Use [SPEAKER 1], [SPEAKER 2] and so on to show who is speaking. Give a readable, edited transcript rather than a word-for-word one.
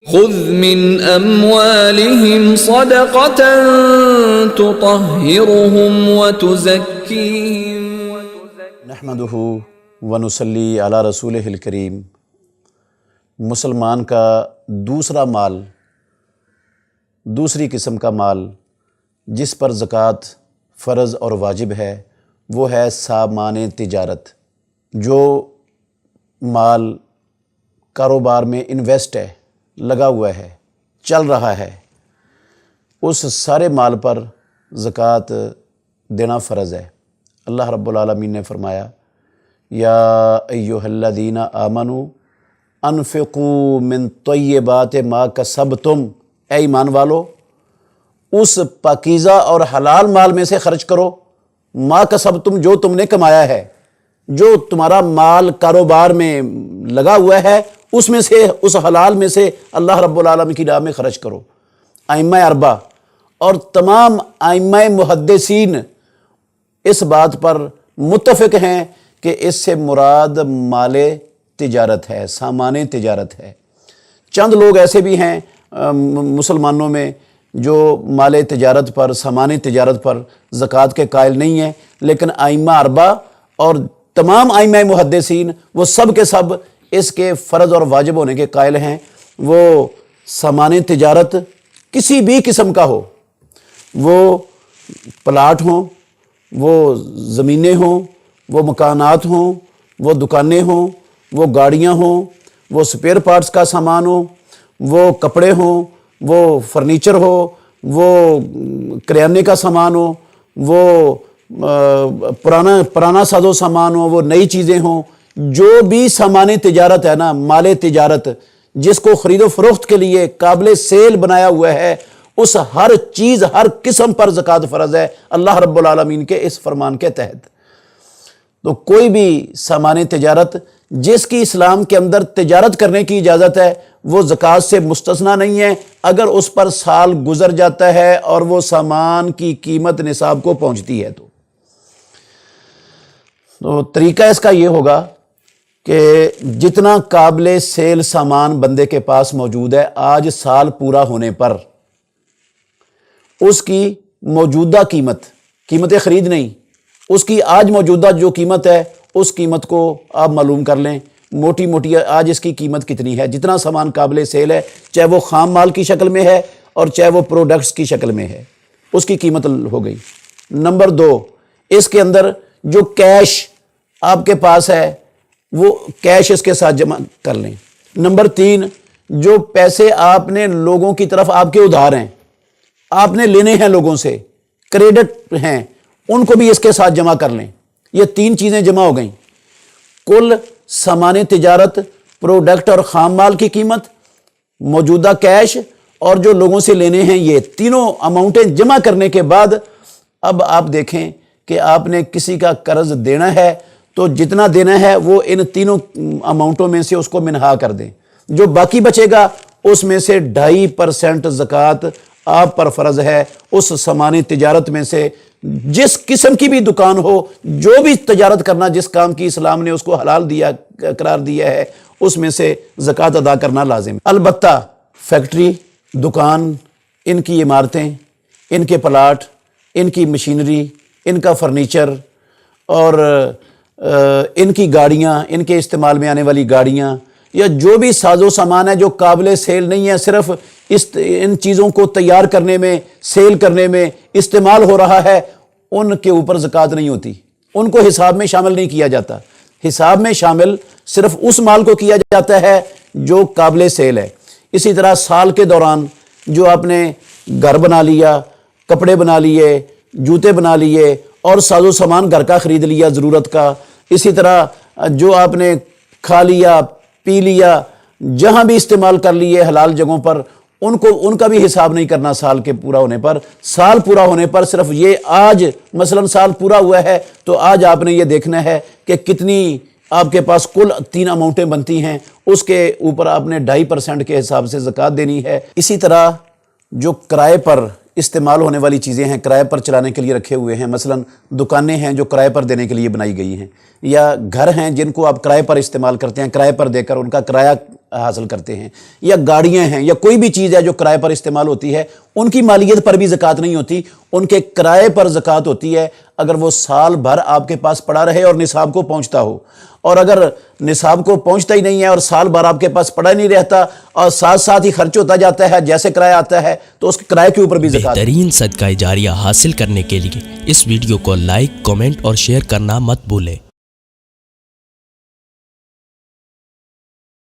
[SPEAKER 1] خذ من اموالهم صدقة تطهرهم وتزكيهم
[SPEAKER 2] نحمده ونصلی علی رسولہ الکریم۔ مسلمان کا دوسرا مال، دوسری قسم کا مال جس پر زکوٰۃ فرض اور واجب ہے وہ ہے سامان تجارت۔ جو مال کاروبار میں انویسٹ ہے، لگا ہوا ہے، چل رہا ہے، اس سارے مال پر زکوٰۃ دینا فرض ہے۔ اللہ رب العالمین نے فرمایا یا ایھا الذین آمنوا انفقوا من طیبات ما کسبتم، اے ایمان والو اس پاکیزہ اور حلال مال میں سے خرچ کرو، ما کسبتم جو تم نے کمایا ہے، جو تمہارا مال کاروبار میں لگا ہوا ہے اس میں سے، اس حلال میں سے اللہ رب العالمین کی راہ میں خرچ کرو۔ ائمہ اربعہ اور تمام ائمہ محدثین اس بات پر متفق ہیں کہ اس سے مراد مال تجارت ہے، سامان تجارت ہے۔ چند لوگ ایسے بھی ہیں مسلمانوں میں جو مال تجارت پر، سامان تجارت پر زکوٰۃ کے قائل نہیں ہیں، لیکن ائمہ اربعہ اور تمام ائمہ محدثین وہ سب کے سب اس کے فرض اور واجب ہونے کے قائل ہیں۔ وہ سامان تجارت کسی بھی قسم کا ہو، وہ پلاٹ ہوں، وہ زمینیں ہوں، وہ مکانات ہوں، وہ دکانیں ہوں، وہ گاڑیاں ہوں، وہ سپیئر پارٹس کا سامان ہو، وہ کپڑے ہوں، وہ فرنیچر ہو، وہ کریانے کا سامان ہو، وہ پرانا ساز و سامان ہو، وہ نئی چیزیں ہوں، جو بھی سامان تجارت ہے نا، مال تجارت جس کو خرید و فروخت کے لیے قابل سیل بنایا ہوا ہے، اس ہر چیز، ہر قسم پر زکوٰۃ فرض ہے اللہ رب العالمین کے اس فرمان کے تحت۔ تو کوئی بھی سامان تجارت جس کی اسلام کے اندر تجارت کرنے کی اجازت ہے وہ زکوٰۃ سے مستثنیٰ نہیں ہے، اگر اس پر سال گزر جاتا ہے اور وہ سامان کی قیمت نصاب کو پہنچتی ہے تو طریقہ اس کا یہ ہوگا کہ جتنا قابل سیل سامان بندے کے پاس موجود ہے، آج سال پورا ہونے پر اس کی موجودہ قیمت خرید نہیں، اس کی آج موجودہ جو قیمت ہے اس قیمت کو آپ معلوم کر لیں، موٹی آج اس کی قیمت کتنی ہے۔ جتنا سامان قابل سیل ہے، چاہے وہ خام مال کی شکل میں ہے اور چاہے وہ پروڈکٹس کی شکل میں ہے، اس کی قیمت ہو گئی۔ نمبر 2، اس کے اندر جو کیش آپ کے پاس ہے وہ کیش اس کے ساتھ جمع کر لیں۔ نمبر 3، جو پیسے آپ نے لوگوں کی طرف آپ کے ادھار ہیں، آپ نے لینے ہیں لوگوں سے، کریڈٹ ہیں، ان کو بھی اس کے ساتھ جمع کر لیں۔ یہ 3 چیزیں جمع ہو گئیں۔ کل سامان تجارت، پروڈکٹ اور خام مال کی قیمت، موجودہ کیش اور جو لوگوں سے لینے ہیں، یہ تینوں اماؤنٹیں جمع کرنے کے بعد اب آپ دیکھیں کہ آپ نے کسی کا قرض دینا ہے تو جتنا دینا ہے وہ ان تینوں اماؤنٹوں میں سے اس کو منہا کر دیں، جو باقی بچے گا اس میں سے 2.5% زکوٰۃ آپ پر فرض ہے۔ اس سامان تجارت میں سے جس قسم کی بھی دکان ہو، جو بھی تجارت کرنا، جس کام کی اسلام نے اس کو حلال قرار دیا ہے، اس میں سے زکوٰۃ ادا کرنا لازم ہے۔ البتہ فیکٹری، دکان، ان کی عمارتیں، ان کے پلاٹ، ان کی مشینری، ان کا فرنیچر اور ان کی گاڑیاں، ان کے استعمال میں آنے والی گاڑیاں، یا جو بھی ساز و سامان ہے جو قابل سیل نہیں ہے، صرف ان چیزوں کو تیار کرنے میں، سیل کرنے میں استعمال ہو رہا ہے، ان کے اوپر زکوٰۃ نہیں ہوتی، ان کو حساب میں شامل نہیں کیا جاتا۔ حساب میں شامل صرف اس مال کو کیا جاتا ہے جو قابل سیل ہے۔ اسی طرح سال کے دوران جو آپ نے گھر بنا لیا، کپڑے بنا لیے، جوتے بنا لیے اور ساز و سامان گھر کا خرید لیا ضرورت کا، اسی طرح جو آپ نے کھا لیا، پی لیا، جہاں بھی استعمال کر لیے حلال جگہوں پر، ان کا بھی حساب نہیں کرنا سال کے پورا ہونے پر۔ سال پورا ہونے پر صرف یہ آج مثلا سال پورا ہوا ہے تو آج آپ نے یہ دیکھنا ہے کہ کتنی آپ کے پاس کل 3 اماؤنٹیں بنتی ہیں، اس کے اوپر آپ نے 2.5% کے حساب سے زکوٰۃ دینی ہے۔ اسی طرح جو کرائے پر استعمال ہونے والی چیزیں ہیں، کرائے پر چلانے کے لیے رکھے ہوئے ہیں، مثلا دکانیں ہیں جو کرائے پر دینے کے لیے بنائی گئی ہیں، یا گھر ہیں جن کو آپ کرائے پر استعمال کرتے ہیں، کرائے پر دے کر ان کا کرایہ حاصل کرتے ہیں یا گاڑیاں ہیں یا کوئی بھی چیز ہے جو کرائے پر استعمال ہوتی ہے ان کی مالیت پر بھی زکوٰۃ نہیں ہوتی، ان کے کرائے پر زکوٰۃ ہوتی ہے اگر وہ سال بھر آپ کے پاس پڑا رہے اور نصاب کو پہنچتا ہو، اور اگر نصاب کو پہنچتا ہی نہیں ہے اور سال بھر آپ کے پاس پڑا نہیں رہتا اور ساتھ ساتھ ہی خرچ ہوتا جاتا ہے جیسے کرایہ آتا ہے تو اس کے کرائے کے اوپر بھی زکوٰۃ۔
[SPEAKER 3] بہترین صدقہ جاریہ حاصل کرنے کے لیے اس ویڈیو کو لائک، کمنٹ اور شیئر کرنا مت بھولیں۔